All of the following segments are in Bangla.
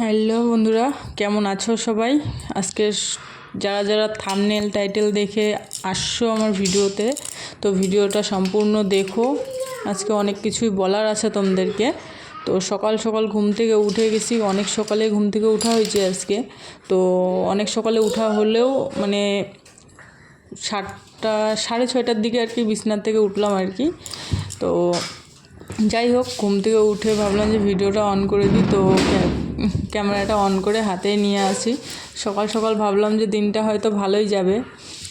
হ্যালো বন্ধুরা, কেমন আছো সবাই? আজকে যারা যারা থাম্বনেল টাইটেল দেখে আসছো আমার ভিডিওতে, তো ভিডিওটা সম্পূর্ণ দেখো। আজকে অনেক কিছুই বলার আছে তোমাদেরকে। তো সকাল সকাল ঘুম থেকে উঠে গেছি, অনেক সকালে ঘুম থেকে ওঠা হয়েছে আজকে। তো অনেক সকালে ওঠা হলেও মানে 7টা 6:30টার দিকে আর কি বিছনার থেকে উঠলাম আর কি। তো যাই হোক, ঘুম থেকে উঠে ভাবলাম যে ভিডিওটা অন করে দিই। তো ক্যামেরাটা অন করে হাতে নিয়ে আসি। সকাল সকাল ভাবলাম যে দিনটা হয়তো ভালোই যাবে,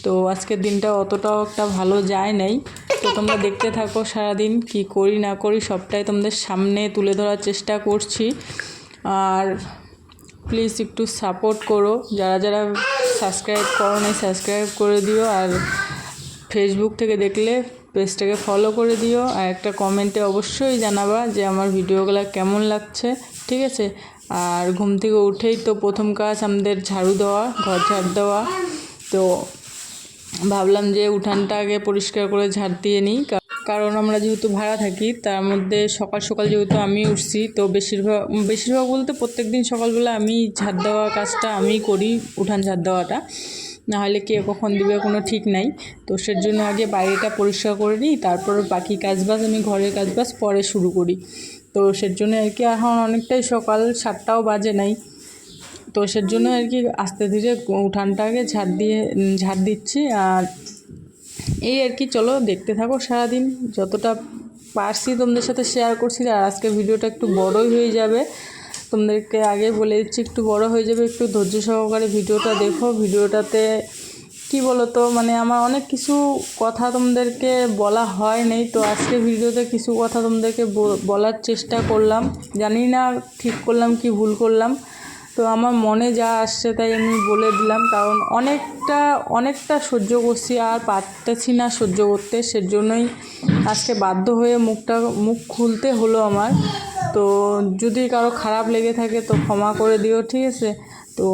তো আজকের দিনটা অতটাও একটা ভালো যায় নাই। তো তোমরা দেখতে থাকো, সারাদিন কি করি না করি সবটাই তোমাদের সামনে তুলে ধরার চেষ্টা করছি। আর প্লিজ একটু সাপোর্ট করো, যারা যারা সাবস্ক্রাইব করো নাই সাবস্ক্রাইব করে দিও। আর ফেসবুক থেকে দেখলে পেজটাকে ফলো করে দিও। আর একটা কমেন্টে অবশ্যই জানাবা যে আমার ভিডিওগুলো কেমন লাগছে, ঠিক আছে? আর ঘুম থেকে উঠেই তো প্রথম কাজ আমাদের ঝাড়ু দেওয়া, ঘর ঝাড় দেওয়া। তো ভাবলাম যে উঠানটা আগে পরিষ্কার করে ঝাড় দিয়ে নিই, কারণ আমরা যেহেতু ভাড়া থাকি, তার মধ্যে সকাল সকাল যেহেতু আমি উঠছি, তো বেশিরভাগ বলতে প্রত্যেক দিন সকালবেলা আমি ঝাড় দেওয়া কাজটা আমি করি, উঠান ঝাড় দেওয়াটা। নাহলে কে কখন দিবে কোনো ঠিক নাই। তো সের জন্য আগে বাইরেটা পরিষ্কার করে নিই, তারপর বাকি কাজবাজ আমি ঘরের কাজবাজ পরে শুরু করি। তো সের জন্য আর কি এখন অনেকটাই সকাল, 7টাও বাজে নাই। তো সের জন্য আর কি আস্তে ধীরে উঠানটাকে ঝাড় দিচ্ছি। আর এই আর কি, চলো দেখতে থাকো সারাদিন। যতটা পারছি তোমাদের সাথে শেয়ার করছি। আর আজকের ভিডিওটা একটু বড়ই হয়ে যাবে, তোমাদেরকে আগে বলে দিচ্ছি, একটু বড় হয়ে যাবে। একটু ধৈর্য সহকারে ভিডিওটা দেখো। ভিডিওটাতে কি বলো তো, মানে আমার অনেক কিছু কথা তোমাদেরকে বলা হয় নাই। তো আজকের ভিডিওতে কিছু কথা তোমাদেরকে বলার চেষ্টা করলাম। জানি না ঠিক করলাম কি ভুল করলাম, তো আমার মনে যা আসছে তাই আমি বলে দিলাম। কারণ অনেকটা সহ্য করছি, আর পারতেছি না সহ্য করতে। সেজন্যই আজকে বাধ্য হয়ে মুখ খুলতে হলো আমার। তো যদি কারো খারাপ লেগে থাকে তো ক্ষমা করে দিও, ঠিক আছে? তো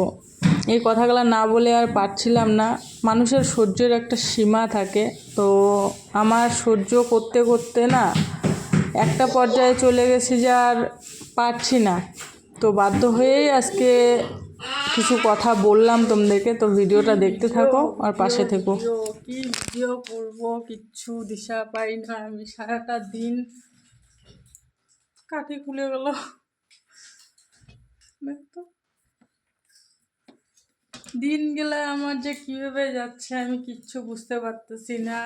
এই কথাগুলো না বলে আর পারছিলাম না। মানুষের সহ্যের একটা সীমা থাকে। তো আমার সহ্য করতে করতে না একটা পর্যায়ে চলে গেছি যে আর পারছি না। তো বাধ্য হয়েই আজকে কিছু কথা বললাম তোমাদেরকে। তো ভিডিওটা দেখতে থাকো আর পাশে থেকো। কি ভিডিও করবো কিচ্ছু দিশা পাই না আমি। সারাটা দিন কাঠি খুলে গেল, দেখতো দিন গেলে আমার যে কীভাবে যাচ্ছে আমি কিচ্ছু বুঝতে পারতেছি না।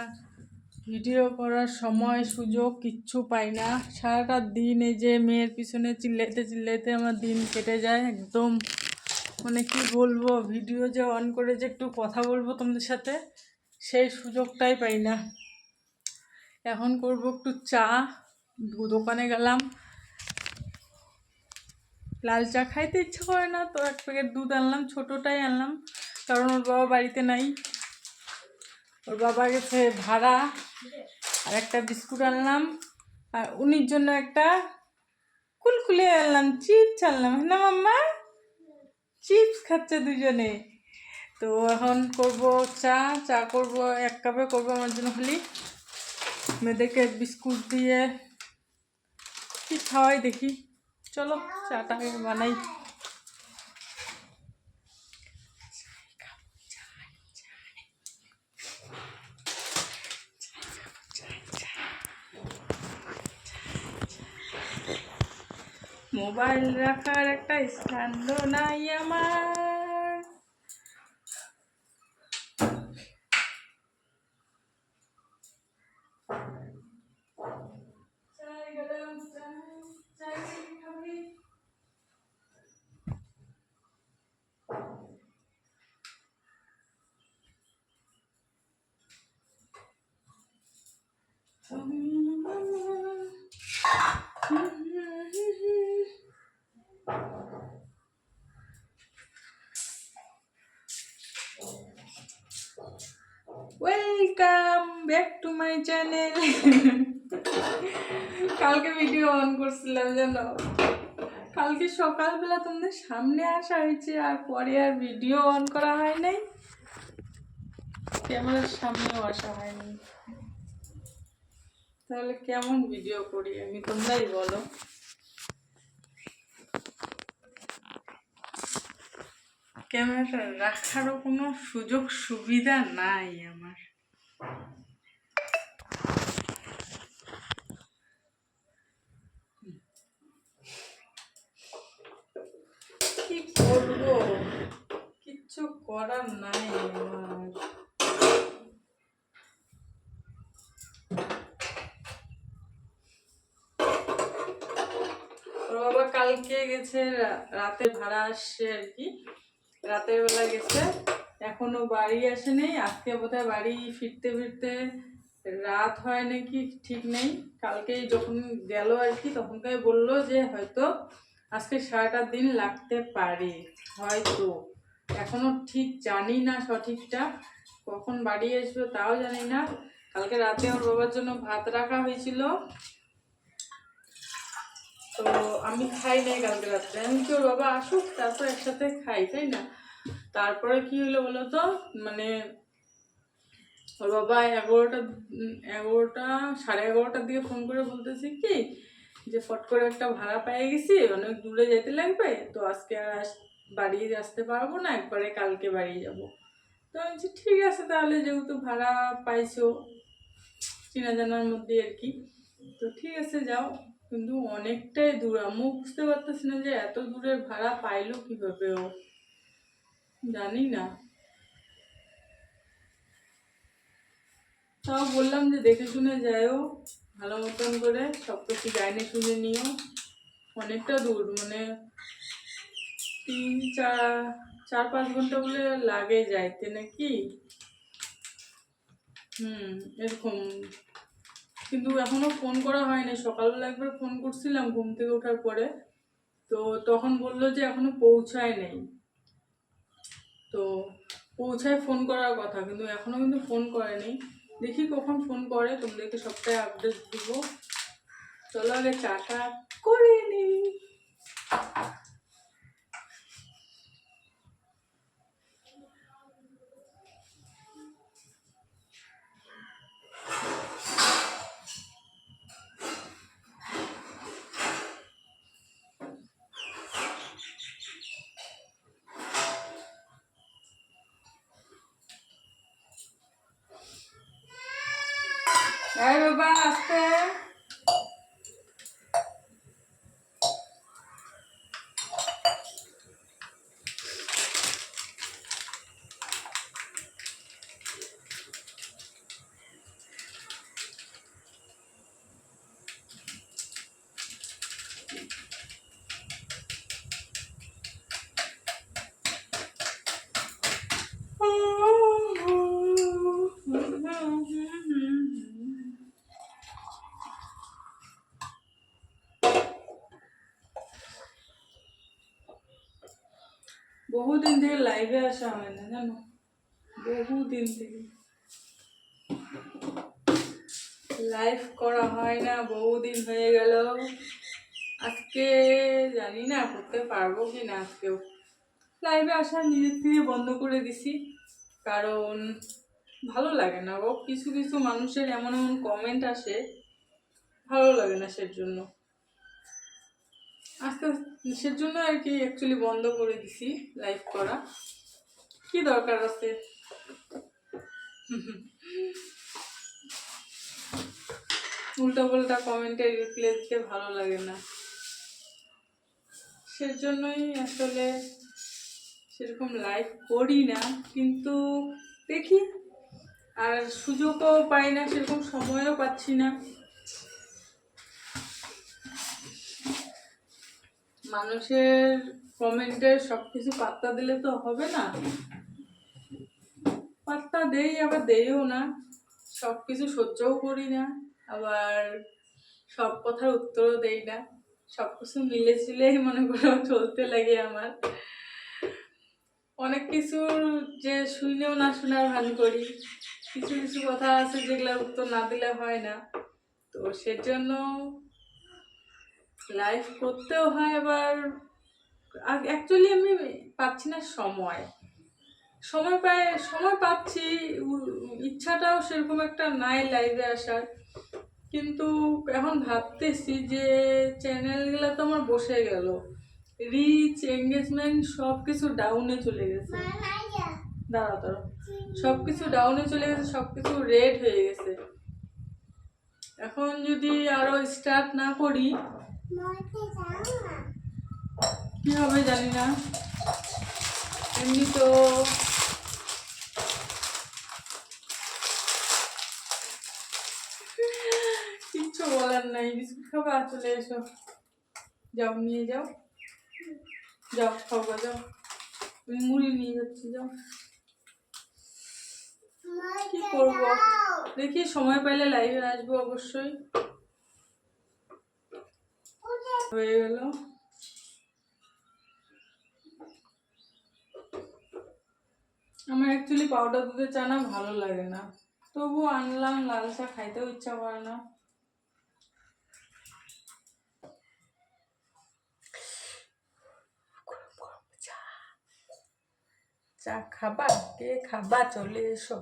ভিডিও করার সময় সুযোগ কিচ্ছু পাই না। সারাটা দিন এই যে মেয়ের পিছনে চিল্লাইতে চিল্লাইতে আমার দিন কেটে যায় একদম। মানে কি বলবো, ভিডিও যে অন করে যে একটু কথা বলবো তোমাদের সাথে, সেই সুযোগটাই পাই না। এখন করব একটু চা। দোকানে গেলাম, লাল চা খাইতে ইচ্ছা করে না, তো 1 প্যাকেট দুধ আনলাম, ছোটোটাই আনলাম, কারণ ওর বাবা বাড়িতে নাই, ওর বাবা গেছে ভাড়া। আর একটা বিস্কুট আনলাম, আর উনির জন্য একটা কুলকুলে আনলাম, চিপস আনলাম। না মাম্মা, চিপস খাচ্ছে দুজনে। তো এখন করব চা করব 1 কাপে করবো আমার জন্য। খালি মেয়েদেরকে বিস্কুট দিয়ে কি খাওয়াই দেখি। চলো চাটা বানাই। মোবাইল রাখার একটা স্ট্যান্ডও নাই আমার। Welcome back to my channel. কালকে ভিডিও অন করছিলাম জানো, কালকে সকালবেলা তোমাদের সামনে আসা হয়েছে, আর পরে আর ভিডিও অন করা হয় নাই, ক্যামেরার সামনেও আসা হয়নি। তাহলে কেমন ভিডিও করি আমি, তোমরাই বলো। ক্যামেরা রাখারও কোনো সুযোগ সুবিধা নাই আমার। কি করবো, কিচ্ছু করার নাই আমার। বাবা কালকে গেছে, রাতে ভাড়া আসছে আর কি, রাতের বেলা গেছে, এখনো বাড়ি আসেনি। আজকে বোধহয় বাড়ি ফিরতে ফিরতে রাত হয় নাকি ঠিক নেই। কালকে যখন গেল আর কি তখনকার বললো যে হয়তো আজকে সারাটা দিন লাগতে পারে, হয়তো এখনো ঠিক জানি না সঠিকটা, কখন বাড়ি আসবে তাও জানি না। কালকে রাতে ওর বাবার জন্য ভাত রাখা হয়েছিল, তো আমি খাই নাই কালকে রাত্রে। আমি কি ওর বাবা আসুক তারপর একসাথে খাই, তাই না? তারপরে কি হলো বলো তো, মানে ওর বাবা 11টা 11:30টার দিকে ফোন করে বলতেছি কি যে ফট করে একটা ভাড়া পেয়ে গেছি, অনেক দূরে যেতে লাগবে, তো আজকে আর বাড়ি আসতে পারবো না, একবারে কালকে বাড়ি যাব। তো আমি বলছি ঠিক আছে তাহলে, যেহেতু ভাড়া পাইছো চেনা জানার মধ্যে আর কি, তো ঠিক আছে যাও। কিন্তু অনেকটাই দূর, আমিও বুঝতে পারতেছি না যে এত দূরের ভাড়া পাইলো কিভাবে, ও জানি না। তাও বললাম যে দেখে শুনে যাইও, ভালো মতন করে সব কিছু গাইনে শুনে নিও। অনেকটা দূর, মানে 3-4-5 ঘন্টা বলে লাগে যাইতে নাকি, এরকম। কিন্তু এখনো ফোন করা হয়নি, সকালবেলা একবার ফোন করছিলাম ঘুম থেকে ওঠার পরে, তো তখন বললো যে এখনো পৌঁছায় নেই। তো পৌঁছায় ফোন করার কথা, কিন্তু এখনো কিন্তু ফোন করেনি। দেখি কখন ফোন করে, তোমাদেরকে সবটাই আপডেট দিব। চলো আগে চাটা করে নি। বাবা আসতে বহুদিন থেকে লাইভে আসা হয় না জানো, বহুদিন থেকে লাইভ করা হয় না, বহুদিন হয়ে গেল। আজকে জানি না করতে পারবো কি না, আজকেও লাইভে আসা নিজের থেকে বন্ধ করে দিছি, কারণ ভালো লাগে না গো। কিছু কিছু মানুষের এমন এমন কমেন্ট আসে, ভালো লাগে না, সেজন্য আস্তে আস্তে সেজন্য আর কি অ্যাকচুয়ালি বন্ধ করে দিছি লাইভ করা। কি দরকার আছে, উল্টা পাল্টা কমেন্টে রিপ্লাই দিতে ভালো লাগে না, সেজন্যই আসলে সেরকম লাইভ করি না। কিন্তু দেখি, আর সুযোগও পাই না, সেরকম সময়ও পাচ্ছি না। মানুষের কমেন্টে সব কিছু পাত্তা দিলে তো হবে না, পাত্তা দেই আবার দেইও না, সব কিছু সহ্যও করি না, আবার সব কথার উত্তরও দেই না, সব কিছু মিলে ঝিলেই মনে করো চলতে লাগে আমার। অনেক কিছু যে শুনেও না শোনার ভান করি, কিছু কিছু কথা আছে যেগুলোর উত্তর না দিলে হয় না, তো সেজন্য লাইভ করতেও হয়। আবার অ্যাকচুয়ালি আমি পাচ্ছি না সময়, সময় পাচ্ছি, ইচ্ছাটাও সেরকম একটা নাই লাইভে আসার। কিন্তু এখন ভাবতেছি যে চ্যানেলগুলো তো আমার বসে গেল, রিচ, এঙ্গেজমেন্ট সব কিছু ডাউনে চলে গেছে। দাঁড়াও দাঁড়াও, সব কিছু ডাউনে চলে গেছে, সব কিছু রেড হয়ে গেছে। এখন যদি আরো স্টার্ট না করি কি হবে জানি না। এমনি তো কিচ্ছু বলার নাই। বিস্কুট খাবা? চলে এসো, যাও নিয়ে যাও, যাও খাওয়া যাও। তুমি মুড়ি নিয়ে যাচ্ছি, যাও। কি করবো দেখি, সময় পাইলে লাইভে আসবো অবশ্যই। হয়ে গেল। আমার অ্যাকচুয়ালি পাউডার দুধের চা না ভালো লাগে না, তবু আনলাম। লাল চা খাইতেও ইচ্ছা করে না। চা খাবা? কে খাবা? চলে এসো।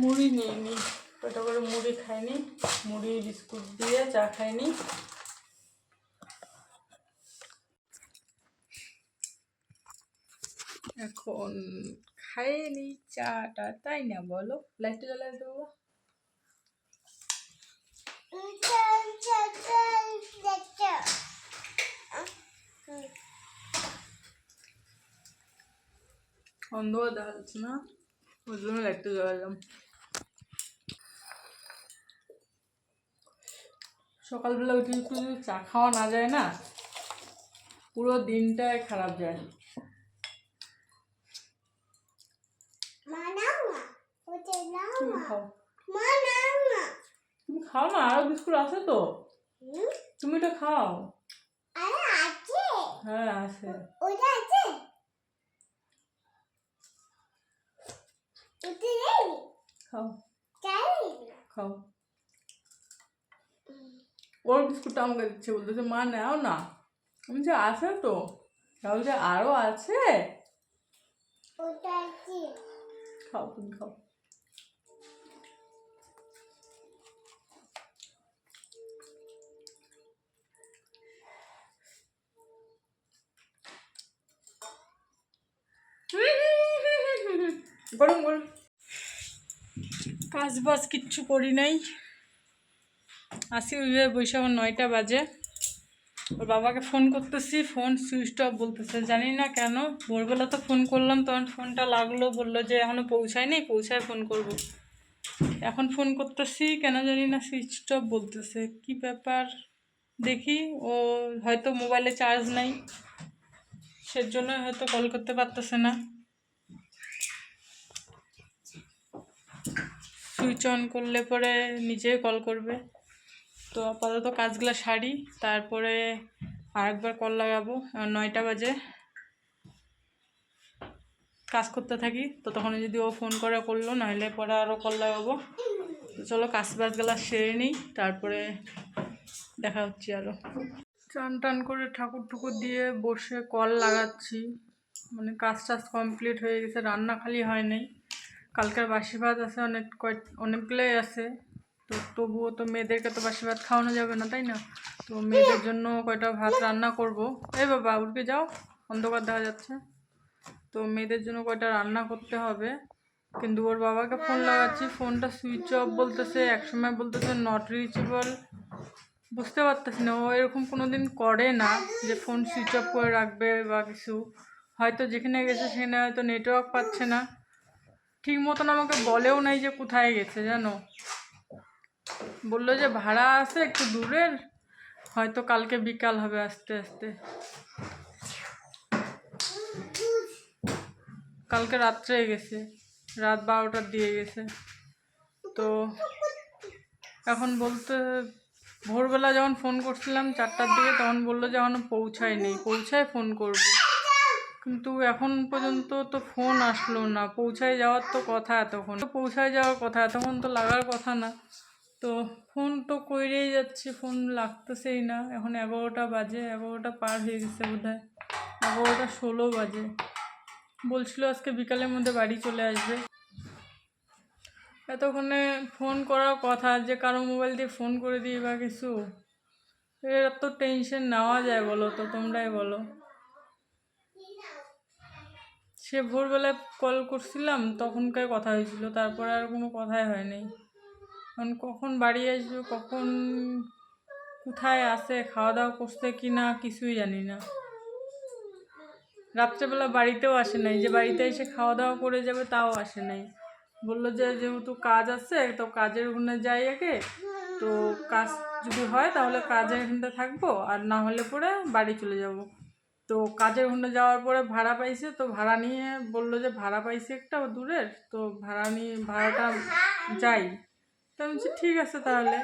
মুড়ি নিয়ে নি, কটা করে মুড়ি খাইনি, মুড়ি বিস্কুট দিয়ে চা খাইনি। এখন খাইনি চাটা, তাই না বলো? লাইটটা জ্বালাই দেবো। অন্ধকার দেখা যাচ্ছে না, ওই জন্য লাইটটা জ্বালালাম। সকালবেলা উঠে একটু যদি চা খাওয়া না যায় না, পুরো দিনটাই খারাপ যায়। তুমি খাও, তুমি খাও না, আরো বিস্কুট আছে তো, তুমি তো খাও। হ্যাঁ আছে। খাও খাও। ওর বিস্কুটটা আমাকে দিচ্ছে, বলতেছে মা নাও না। আমি যে আছে তো, তাহলে যে আরো আছে। খাও, তুমি খাও। গরম গরম। কাজ বাজ কিচ্ছু করি নাই, আসি ওইভাবে বসে। আমার 9টা বাজে। ওর বাবাকে ফোন করতেছি, ফোন সুইচ অফ বলতেছে, জানি না কেন। ভোরবেলা তো ফোন করলাম, তখন ফোনটা লাগলো, বললো যে এখনও পৌঁছায়নি, পৌঁছায় ফোন করব। এখন ফোন করতেছি, কেন জানি না সুইচ অফ বলতেছে। কি ব্যাপার দেখি। ও হয়তো মোবাইলে চার্জ নাই, সেজন্য হয়তো কল করতে পারতেছে না। সুইচ অন করলে পরে নিজেই কল করবে। তো আপাতত কাজগুলো সারি, তারপরে আরেকবার কল লাগাবো। 9টা বাজে, কাজ করতে থাকি। তো তখন যদি ও ফোন করে করলো, নাহলে পরে আরও কল লাগাবো। তো চলো কাজ বাজগুলো সেরে নিই, তারপরে দেখা হচ্ছে আরও। চান টান করে ঠাকুর টুকুর দিয়ে বসে কল লাগাচ্ছি। মানে কাজ টাজ কমপ্লিট হয়ে গেছে, রান্না খালি হয় নাই। কালকের বাসি ভাত আছে, অনেকগুলোই আছে। তো তবুও তো মেয়েদেরকে তো বাসি ভাত খাওয়ানো যাবে না, তাই না? তো মেয়েদের জন্য কয়টা ভাত রান্না করব। এই বাবা উঠে যাও, অন্ধকার দেখা যাচ্ছে। তো মেয়েদের জন্য কয়টা রান্না করতে হবে। কিন্তু ওর বাবাকে ফোন লাগাচ্ছি, ফোনটা সুইচ অফ বলতেছে, একসময় বলতেছে নট রিচেবল। বুঝতে পারতেছি না, ও এরকম কোনোদিন করে না যে ফোন সুইচ অফ করে রাখবে বা কিছু। হয়তো যেখানে গেছে সেখানে হয়তো নেটওয়ার্ক পাচ্ছে না, ঠিক মতন আমাকে বলেও নাই যে কোথায় গেছে জানো। বললো যে ভাড়া আছে একটু দূরের, হয়তো কালকে বিকাল হবে আস্তে আস্তে। কালকে রাত্রে গেছে, রাত 12টার দিয়ে গেছে। তো এখন বলতে, ভোরবেলা যখন ফোন করছিলাম 4টার দিকে, তখন বললো যে এখনও পৌঁছায়নি, পৌঁছায় ফোন করব। কিন্তু এখন পর্যন্ত তো ফোন আসলো না। পৌঁছায় যাওয়ার তো কথা, এতক্ষণ তো পৌঁছায় যাওয়ার কথা, এতক্ষণ তো লাগার কথা না। তো ফোন তো কইরেই যাচ্ছি, ফোন লাগতেছেই না। এখন 11টা বাজে, 11টা পার হয়ে গেছে বোধহয়, 11টা 16 বাজে। বলছিল আজকে বিকালের মধ্যে বাড়ি চলে আসবে। এতক্ষণে ফোন করার কথা, যে কারো মোবাইল দিয়ে ফোন করে দিই বা কিছু, এর তো টেনশন নেওয়া যায় বলো তো, তোমরাই বলো। সে ভোরবেলায় কল করছিলাম, তখনকার কথা হয়েছিল, তারপরে আর কোনো কথাই হয়নি। এখন কখন বাড়ি আসবে, কখন কোথায় আছে, খাওয়া দাওয়া করছে কি না কিছুই জানি না। রাত্রেবেলা বাড়িতেও আসে নাই, যে বাড়িতে এসে খাওয়া দাওয়া করে যাবে তাও আসে নাই। বললো যে যেহেতু কাজ আছে তো কাজের ওখানে যাই আগে, তো কাজ যদি হয় তাহলে কাজের ওখানটা থাকবো, আর না হলে পরে বাড়ি চলে যাব। তো কাজের ওখানে যাওয়ার পরে ভাড়া পাইছে, তো ভাড়া নিয়ে বললো যে ভাড়া পাইছে একটা দূরের, তো ভাড়া নিয়ে ভাড়াটা যাই। তো আমি বলছি ঠিক আছে তাহলে।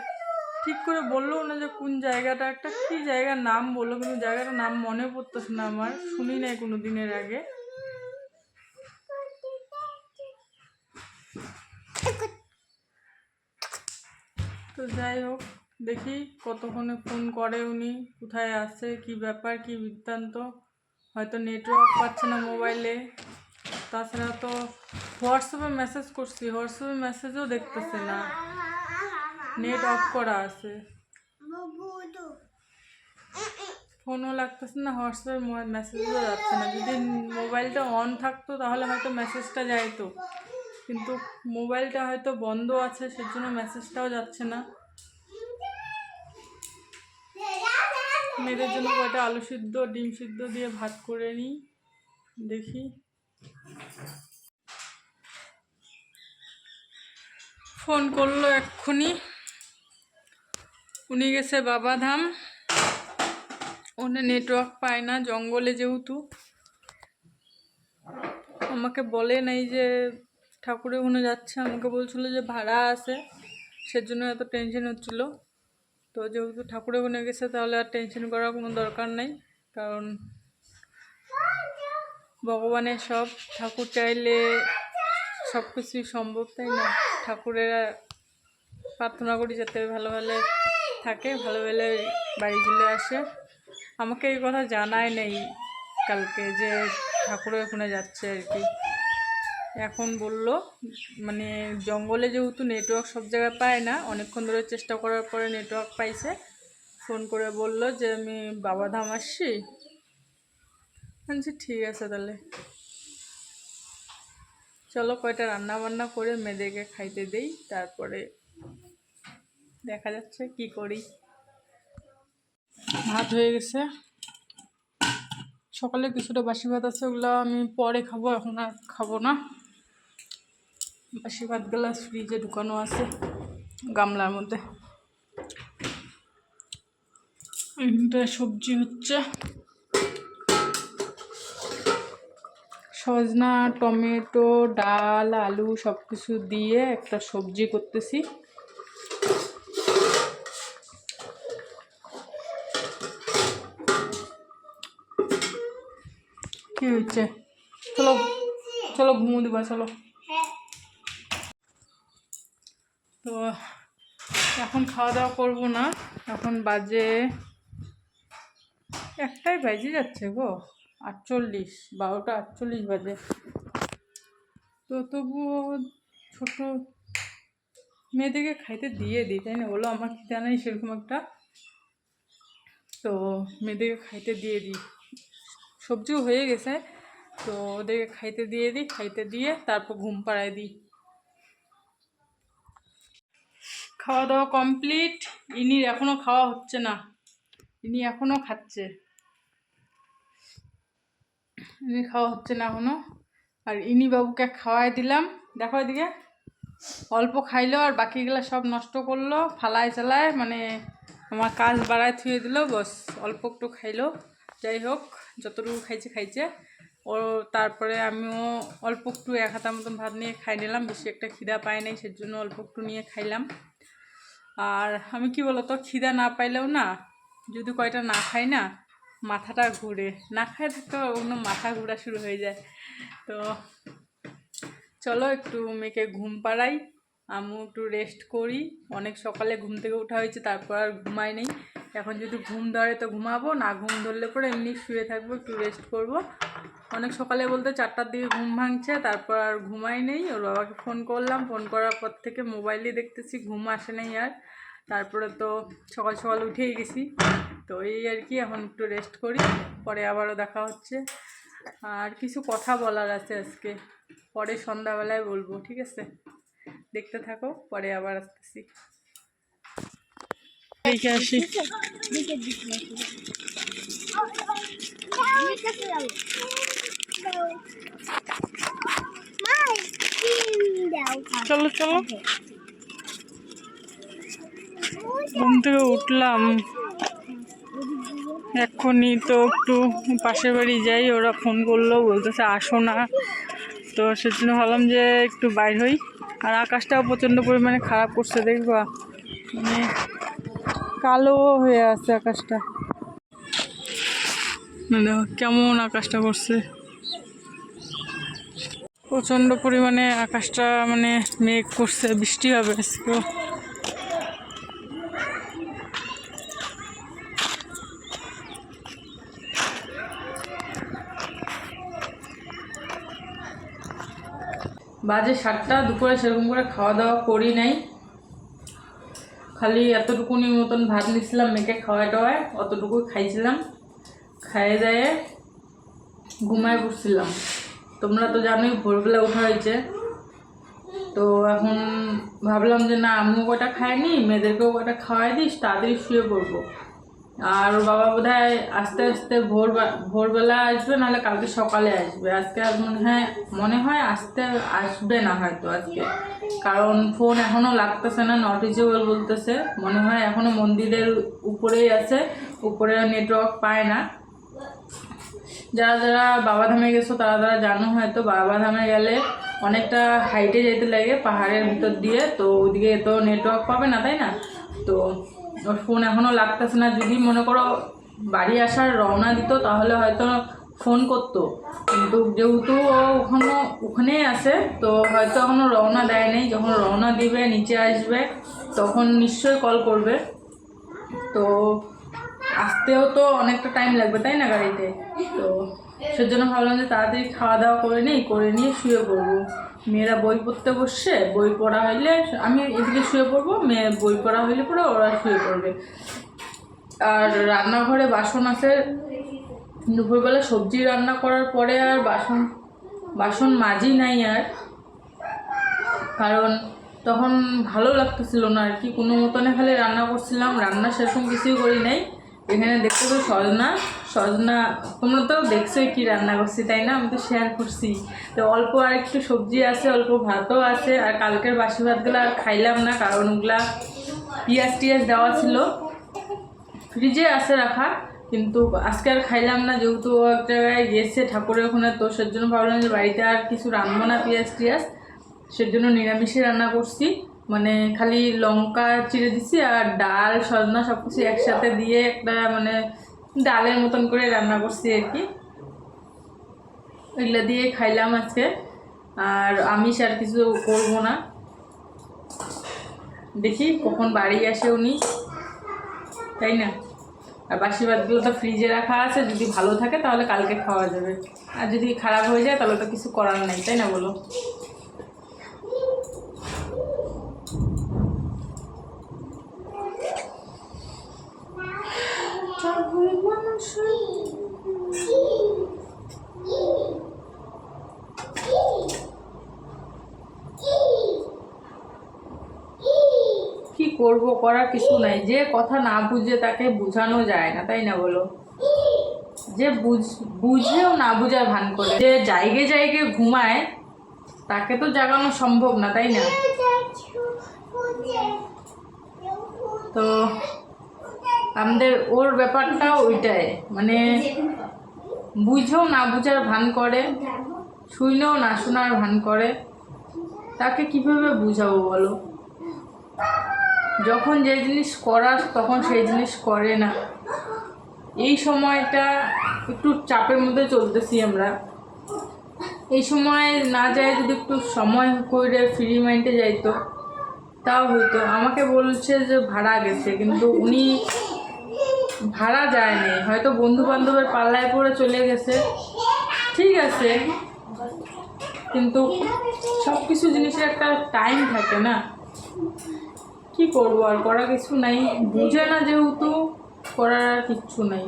ঠিক করে বললো না যে কোন জায়গাটা, একটা কী জায়গার নাম বললো, কিন্তু জায়গাটার নাম মনে পড়তেছে না, আমার শুনি নাই কোনো দিনের আগে। তো যাই হোক, দেখি কতক্ষণে ফোন করে উনি, কোথায় আছে, কি ব্যাপার, কি বৃত্তান্ত। হয়তো নেটওয়ার্ক পাচ্ছে না মোবাইলে, তাছাড়া তো হোয়াটসঅ্যাপে মেসেজ করছি, হোয়াটসঅ্যাপে মেসেজও দেখতেছে না, নেট অফ করা আছে, ফোনও লাগতেছে না, হোয়াটসঅ্যাপের মেসেজও যাচ্ছে না। যদি মোবাইলটা অন থাকতো তাহলে হয়তো মেসেজটা যাইতো, কিন্তু মোবাইলটা হয়তো বন্ধ আছে, সেজন্য মেসেজটাও যাচ্ছে না। মেয়েদের জন্য কয়টা আলু সিদ্ধ ডিম সিদ্ধ দিয়ে ভাত করে নিই, দেখি। ফোন করলো এক্ষুনি, উনি গেছে বাবাধাম, ওখানে নেটওয়ার্ক পায় না, জঙ্গলে যেহেতু। আমাকে বলে নাই যে ঠাকুরের ওখানে যাচ্ছে, আমাকে বলছিল যে ভাড়া আছে, সেজন্য এত টেনশন হচ্ছিল। তো যেহেতু ঠাকুরের ওখানে গেছে তাহলে আর টেনশন করার কোনো দরকার নেই, কারণ ভগবানের সব, ঠাকুর চাইলে সব কিছুই সম্ভব, তাই না? ঠাকুরের প্রার্থনা করি যাতে ভালো ভালো থাকে, ভালো ভালো বাড়ি চলে আসে। আমাকে এই কথা জানায় নেই কালকে যে ঠাকুরের ওখানে যাচ্ছে আর কি। এখন বলল, মানে জঙ্গলে যেহেতু নেটওয়ার্ক সব জায়গায় পায় না, অনেকক্ষণ ধরে চেষ্টা করার পরে নেটওয়ার্ক পাইছে, ফোন করে বলল যে আমি বাবাধাম আসছি। বলছি ঠিক আছে তাহলে চলো, কয়টা রান্না বান্না করে মেয়েদেরকে খাইতে দেই, তারপরে দেখা যাচ্ছে কি করি। ভাত হয়ে গেছে, সকালে কিছুটা বাসি ভাত আছে, ওগুলো আমি পরে খাবো, এখন আর খাবো না। বাসি ভাতগুলো ফ্রিজে ঢুকানো আছে গামলার মধ্যে। এইটা সবজি হচ্ছে সজনা, টমেটো, ডাল, আলু সব কিছু দিয়ে একটা সবজি করতেছি। কি হচ্ছে? চলো চলো ঘুমো দিবা, চলো। তো এখন খাওয়া দাওয়া করবো না, এখন বাজে 1টাই বাজে যাচ্ছে গো, 48, 12টা 48 বাজে। তো তবুও ছোট মেয়েদেরকে খাইতে দিয়ে দিই, তাই না বলো? আমার খিদা নেই সেরকম একটা, তো মেয়েদেরকে খাইতে দিয়ে দিই। সবজিও হয়ে গেছে, তো ওদেরকে খাইতে দিয়ে দিই, খাইতে দিয়ে তারপর ঘুম পাড়ায় দিই। খাওয়া দাওয়া কমপ্লিট। ইনির এখনও খাওয়া হচ্ছে না, ইনি এখনও খাচ্ছে, ইনি খাওয়া হচ্ছে না এখনও। আর ইনি বাবুকে খাওয়াই দিলাম, দেখো এদিকে, অল্প খাইলো আর বাকিগুলো সব নষ্ট করলো, ফালায় চালায়, মানে আমার কাজ বাড়ায় থুয়ে দিল, বস অল্প একটু খাইলো। যাই হোক, যতটুকু খাইছে খাইছে ও। তারপরে আমিও অল্প একটু 1 হাতা মতন ভাত নিয়ে খাই নিলাম, বেশি একটা খিদা পাই নাই, সেজন্য অল্প একটু নিয়ে খাইলাম। আর আমি কি বলতো, খিদা না পাইলেও না, যদি কয়টা না খাই না, মাথাটা ঘুরে, না খাই থাকতে অন্য মাথা ঘোরা শুরু হয়ে যায়। তো চলো একটু মেয়েকে ঘুম পাড়াই, আমি একটু রেস্ট করি। অনেক সকালে ঘুম থেকে ওঠা হয়েছে, তারপর আর ঘুমাই নেই। এখন যদি ঘুম ধরে তো ঘুমাবো, না ঘুম ধরলে পরে এমনি শুয়ে থাকবো, একটু রেস্ট করব। অনেক সকালে বলতে 4টার দিকে ঘুম ভাঙছে, তারপর আর ঘুমাই নেই। ওর বাবাকে ফোন করলাম, ফোন করার পর থেকে মোবাইলে দেখতেছি, ঘুম আসে নেই আর। তারপরে তো সকাল সকাল উঠেই গেছি। তো এই আর কি, এখন একটু রেস্ট করি, পরে আবারও দেখা হচ্ছে। আর কিছু কথা বলার আছে আজকে, পরে সন্ধ্যাবেলায় বলবো, ঠিক আছে? দেখতে থাকো, পরে আবার আসতেছি। দেখে আসি। চলো চলো, ঘুম থেকে উঠলাম এক্ষুনি, তো একটু পাশের বাড়ি যাই। ওরা ফোন করলো, বলতেছে আসো না, তো সেজন্য ভাবলাম যে একটু বাইর হই। আর আকাশটাও প্রচণ্ড পরিমাণে খারাপ করছে, দেখবা মানে কালো হয়ে আছে আকাশটা, মানে কেমন আকাশটা করছে, প্রচণ্ড পরিমাণে আকাশটা মানে মেঘ করছে, বৃষ্টি হবে আজকে। বাজে 7টা, দুপুরে সেরকম করে খাওয়া দাওয়া করি নাই, খালি এতটুকুনি মতন ভাত নিয়েছিলাম মেয়েকে খাওয়ায় টাওয়ায়, অতটুকুই খাইছিলাম। খাইয়ে যায় ঘুমায় পড়ছিলাম। তোমরা তো জানোই ভোরবেলা ওঠা হয়েছে, তো এখন ভাবলাম যে না, আমিও কটা খাইনি, মেয়েদেরকেও কটা খাওয়াই দিস, তাড়াতাড়ি শুয়ে পড়বো। আর ওর বাবা বোধহয় আস্তে আস্তে ভোরবেলা আসবে, নাহলে কালকে সকালে আসবে। আজকে আর মনে হয় আসবে না হয়তো আজকে, কারণ ফোন এখনো লাগতেছে না, নট রিচেবল বলতেছে। মনে হয় এখনো মন্দিরের উপরেই আছে, উপরে নেটওয়ার্ক পায় না। যারা যারা বাবাধামে গেছো তারা জানো হয়তো, বাবাধামে গেলে অনেকটা হাইটে যেতে লাগে পাহাড়ের ভিতর দিয়ে, তো ওইদিকে তো নেটওয়ার্ক পাবে না, তাই না? তো ওর ফোন এখনও লাগতেছে না। যদি মনে করো বাড়ি আসার রওনা দিত তাহলে হয়তো ফোন করতো, কিন্তু যেহেতু ও ওখানেই আছে, তো হয়তো এখনও রওনা দেয় নেই। যখন রওনা দিবে, নিচে আসবে, তখন নিশ্চয়ই কল করবে। তো আসতেও তো অনেকটা টাইম লাগবে, তাই না, গাড়িতে? তো সেজন্য ভাবলাম যে তাড়াতাড়ি খাওয়া দাওয়া করে নিয়ে শুয়ে পড়বো। মেয়েরা বই পড়তে বসছে, বই পড়া হইলে আমি এদিকে শুয়ে পড়বো, মেয়ে বই পড়া হইলে পরে ওরা শুয়ে পড়বে। আর রান্নাঘরে বাসন আছে, দুপুরবেলা সবজি রান্না করার পরে আর বাসন মাজি নাই আর, কারণ তখন ভালো লাগতেছিল না আর কি, কোনো মতনে খালি রান্না করছিলাম, রান্না সেরকম কিছুই করি নাই। এখানে দেখতে তো সজনা তোমরা তো দেখছোই কি রান্না করছি, তাই না? আমি তো শেয়ার করছি। তো অল্প আর একটু সবজি আছে, অল্প ভাতও আছে। আর কালকের বাসি ভাতগুলো আর খাইলাম না, কারণ ওগুলা পিঁয়াজ টিয়াজ দেওয়া ছিল, ফ্রিজে আছে রাখা, কিন্তু আজকে আর খাইলাম না, যেহেতু এক জায়গায় গেছে ঠাকুরের ওখানে। তো সেজন্য ভাবলাম যে বাড়িতে আর কিছু রান্না না পিঁয়াজ টিয়াজ, সেজন্য নিরামিষে রান্না করছি। মানে খালি লঙ্কা চিড়ে দিছি আর ডাল সজনা সব কিছু একসাথে দিয়ে একটা মানে ডালের মতন করে রান্না করছি আর কি, এগুলো দিয়ে খাইলাম আজকে। আর আমিষ আর কিছু করবো না, দেখি কখন বাড়ি আসে উনি, তাই না? আর বাসি ভাতগুলো তো ফ্রিজে রাখা আছে, যদি ভালো থাকে তাহলে কালকে খাওয়া যাবে, আর যদি খারাপ হয়ে যায় তাহলে তো কিছু করার নাই, তাই না বলো? কি করব, করার কিছু নাই। যে কথা না বুঝে তাকে বোঝানো যায় না, তাই না বলো? যে বুঝেও না বুঝার ভান করে, যে জায়গায় জায়গায় ঘুমায়, তাকে তো জাগানো সম্ভব না, তাই না? তো আমাদের ওর ব্যাপারটা ওইটাই, মানে বুঝেও না বুঝার ভান করে, শুইলেও না শোনার ভান করে, তাকে কিভাবে বুঝাবো বলো? যখন যে জিনিস করার তখন সেই জিনিস করে না। এই সময়টা একটু চাপের মধ্যে চলতেছি আমরা, এই সময় না যায়, যদি একটু সময় করে ফ্রি মাইন্ডে যাইতো তাও হয়তো আমাকে বলছে যে ভাড়া গেছে, কিন্তু উনি ভাড়া যায়নি, হয়তো বন্ধু বান্ধবের পাল্লায় পড়ে চলে গেছে। ঠিক আছে, কিন্তু সব কিছু জিনিসের একটা টাইম থাকে না, কি করবো আর, করা কিছু নাই, বুঝে না যেহেতু করার আর কিচ্ছু নাই।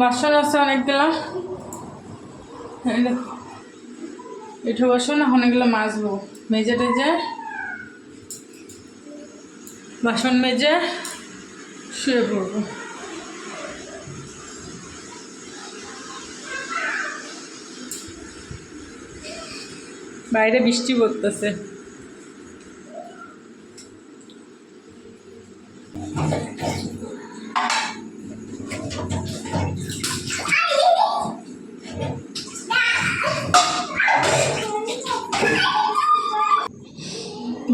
বাসন আছে অনেকগুলা, এটা বসো না, অনেকগুলো মাজবো, মেজে টেজে বাসন মেজে শুয়ে পড়বো। বাইরে বৃষ্টি পড়তেছে।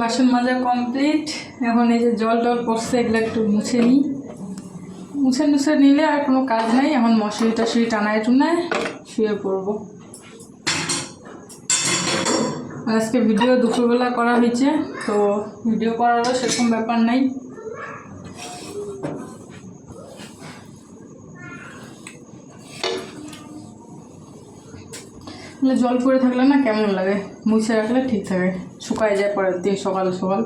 বাসন মাজা কমপ্লিট, এখন এই যে জল টল পড়ছে, এগুলো একটু মুছে নিই। মুছে নিলে আর কোনো কাজ নাই, এখন মশারি টশারি টানায় টুনায় শুয়ে পড়বো। আজকে ভিডিও দুপুরবেলা করা হয়েছে, তো ভিডিও করারও সেরকম ব্যাপার নাই। জল পড়ে থাকলে না কেমন লাগে, মুছে রাখলে ঠিক থাকে, শুকায় যায় পরের দিন সকাল সকাল।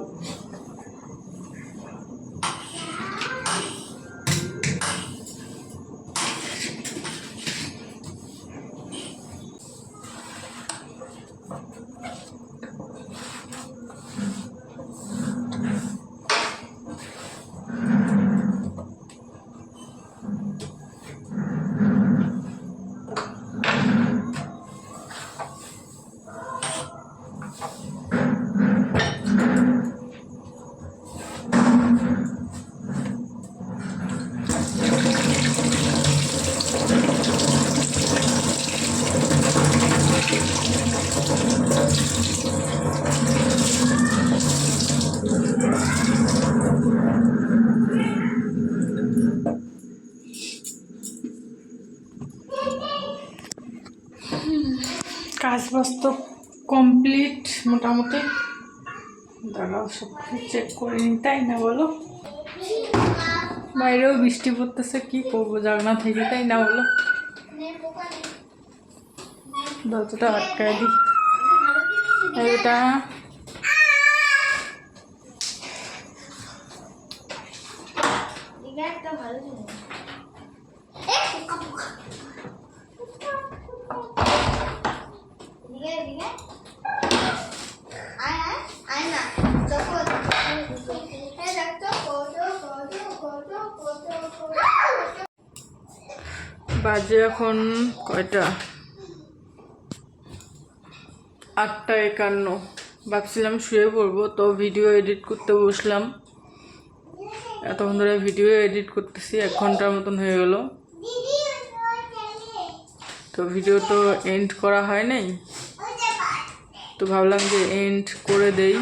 কাজ বাজ তো কমপ্লিট মোটামুটি, দাঁড়াও সব চেক করে নি, তাই না বলো? বাইরেও বৃষ্টি পড়তেছে, কি করবো জাগনা থেকে, তাই না বলো? দরজাটা আটকায় দিই। এটা বাজে এখন কয়টা, 8:51। ভাবছিলাম শুয়ে পড়বো, তো ভিডিও এডিট করতে বসলাম। এতক্ষণ ধরে ভিডিও এডিট করতেছি, 1 ঘন্টার মতন হয়ে গেল। তো ভিডিও তো এন্ড করা হয় নাই, তো ভাবলাম যে এন্ড করে দেই।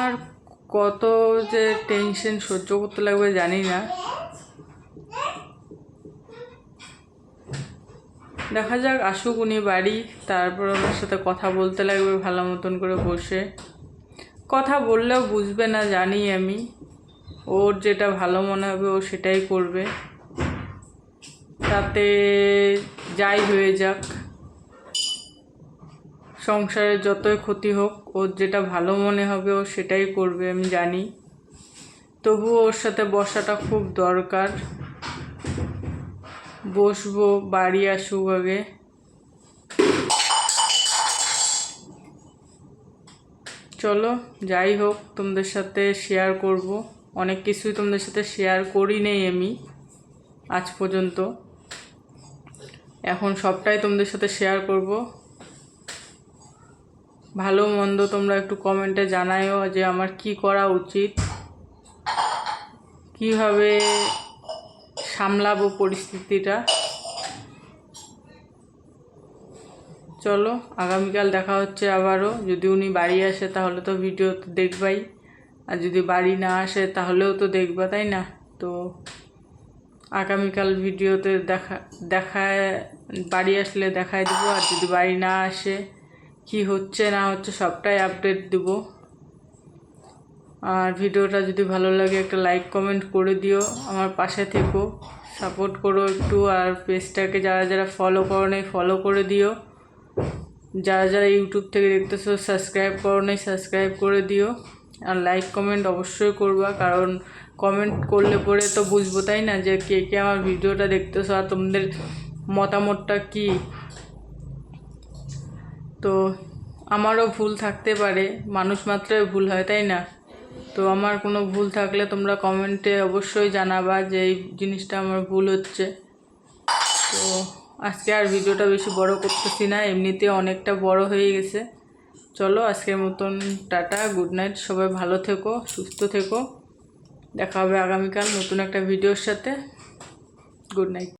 আর কত যে টেনশন সহ্য করতে লাগবে জানি না, দেখা যাক, আসুক উনি বাড়ি, তারপর ওনার সাথে কথা বলতে লাগবে ভালো মতন করে বসে। কথা বললেও বুঝবে না জানি আমি, ওর যেটা ভালো মনে হবে ও সেটাই করবে, তাতে যাই হয়ে যাক, সংসারের যতই ক্ষতি হোক, ওর যেটা ভালো মনে হবে ও সেটাই করবে আমি জানি। তবুও ওর সাথে বসাটা খুব দরকার, বসবো, বাড়ি আসুক আগে। চলো যাই হোক, তোমাদের সাথে শেয়ার করব। অনেক কিছুই তোমাদের সাথে শেয়ার করি নেই আমি আজ পর্যন্ত, এখন সবটাই তোমাদের সাথে শেয়ার করব। ভালো মন্দ তোমরা একটু কমেন্টে জানায়ও যে আমার কি করা উচিত, কিভাবে সামলাবো পরিস্থিতিটা। চলো আগামীকাল দেখা হচ্ছে আবারও। যদি উনি বাড়ি আসে তাহলে তো ভিডিও তো দেখবাই, আর যদি বাড়ি না আসে তাহলেও তো দেখবা, তাই না? তো আগামীকাল ভিডিওতে দেখায় বাড়ি আসলে দেখায় দেবো, আর যদি বাড়ি না আসে কি হচ্ছে না হচ্ছে সবটাই আপডেট দেবো। আর ভিডিওটা যদি ভালো লাগে একটা লাইক কমেন্ট করে দিও, আমার পাশে থেকো, সাপোর্ট করো একটু। আর পেজটাকে যারা যারা ফলো করো নাই ফলো করে দিও, যারা যারা ইউটিউব থেকে দেখতেছো সাবস্ক্রাইব করো নাই সাবস্ক্রাইব করে দিও। আর লাইক কমেন্ট অবশ্যই করবা, কারণ কমেন্ট করলে পরে তো বুঝবো, তাই না, যে কে কে আমার ভিডিওটা দেখতেছো আর তোমাদের মতামতটা কি। তো আমারও ভুল থাকতে পারে, মানুষ মাত্রই ভুল হয়, তাই না? তো আমার কোনো ভুল থাকলে তোমরা কমেন্টে অবশ্যই জানাবা যে এই জিনিসটা আমার ভুল হচ্ছে। তো আজকে আর ভিডিওটা বেশি বড় করতেছি না, এমনিতে অনেকটা বড় হয়ে গেছে। চলো আজকের মতন টাটা, গুড নাইট, সবাই ভালো থেকো, সুস্থ থেকো। দেখা হবে আগামীকাল নতুন একটা ভিডিওর সাথে। Good night.